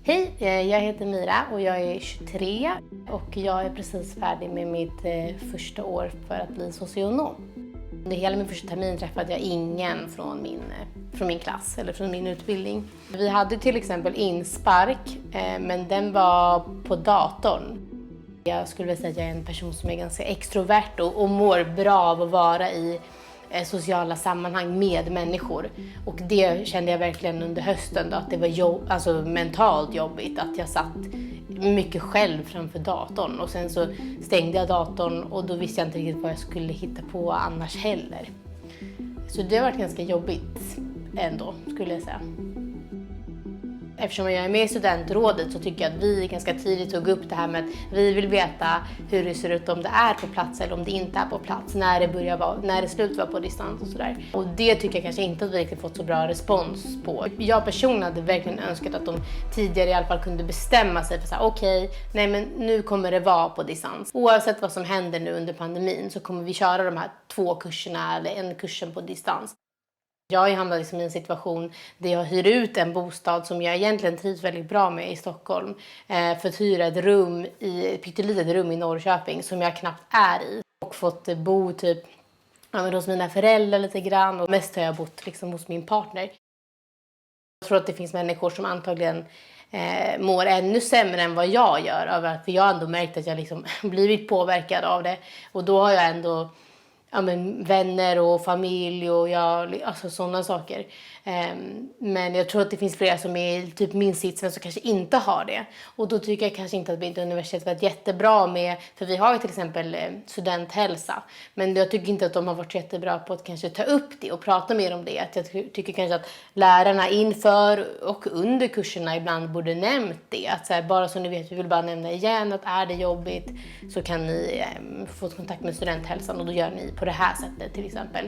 Hej, jag heter Mira och jag är 23 och jag är precis färdig med mitt första år för att bli socionom. Under hela min första termin träffade jag ingen från min klass eller från min utbildning. Vi hade till exempel inspark, men den var på datorn. Jag skulle vilja säga att jag är en person som är ganska extrovert och mår bra av att vara i sociala sammanhang med människor. Och det kände jag verkligen under hösten då, att det var mentalt jobbigt att jag satt mycket själv framför datorn. Och sen så stängde jag datorn och då visste jag inte riktigt vad jag skulle hitta på annars heller. Så det har varit ganska jobbigt ändå, skulle jag säga. Eftersom jag är med i studentrådet så tycker jag att vi ganska tidigt tog upp det här med att vi vill veta hur det ser ut om det är på plats eller om det inte är på plats, när det slutar vara på distans och sådär. Och det tycker jag kanske inte att vi riktigt fått så bra respons på. Jag personligen hade verkligen önskat att de tidigare i alla fall kunde bestämma sig för så här: okej, nej men nu kommer det vara på distans. Oavsett vad som händer nu under pandemin så kommer vi köra de här 2 kurserna eller en kursen på distans. Jag har hamnat i en situation där jag hyr ut en bostad som jag egentligen trivs väldigt bra med i Stockholm. För att hyra ett pyttelitet rum i Norrköping som jag knappt är i. Och fått bo hos mina föräldrar lite grann. Och mest har jag bott hos min partner. Jag tror att det finns människor som antagligen mår ännu sämre än vad jag gör. För jag har ändå märkt att jag blivit påverkad av det. Och då har jag ändå vänner och familj och sådana saker. Men jag tror att det finns flera som är i min sits men som kanske inte har det. Och då tycker jag kanske inte att mitt universitet varit jättebra med, för vi har ju till exempel studenthälsa. Men jag tycker inte att de har varit jättebra på att kanske ta upp det och prata mer om det. Att jag tycker kanske att lärarna inför och under kurserna ibland borde nämnt det. Att så här, bara så ni vet, vi vill bara nämna igen att är det jobbigt så kan ni få kontakt med studenthälsan och då gör ni på det här sättet till exempel.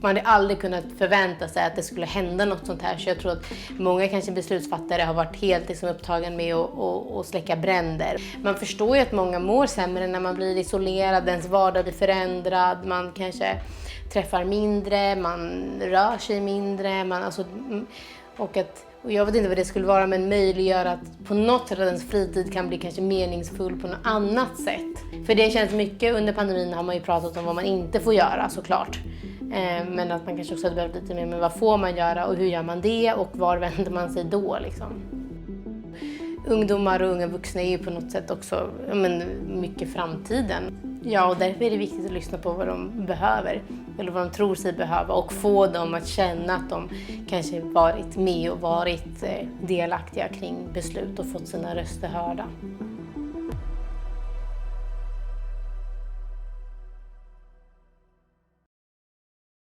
Man hade aldrig kunnat förvänta sig att det skulle hända något sånt här. Så jag tror att många kanske beslutsfattare har varit helt upptagen med att släcka bränder. Man förstår ju att många mår sämre när man blir isolerad, ens vardag blir förändrad. Man kanske träffar mindre, man rör sig mindre. Och jag vet inte vad det skulle vara, men möjliggör att på något sätt att ens fritid kan bli kanske meningsfull på något annat sätt. För det känns mycket, under pandemin har man ju pratat om vad man inte får göra såklart. Men att man kanske också hade behövt lite mer med vad får man göra och hur gör man det och var vänder man sig då liksom. Ungdomar och unga vuxna är ju på något sätt också mycket framtiden. Ja, och därför är det viktigt att lyssna på vad de behöver eller vad de tror sig behöva och få dem att känna att de kanske varit med och varit delaktiga kring beslut och fått sina röster hörda.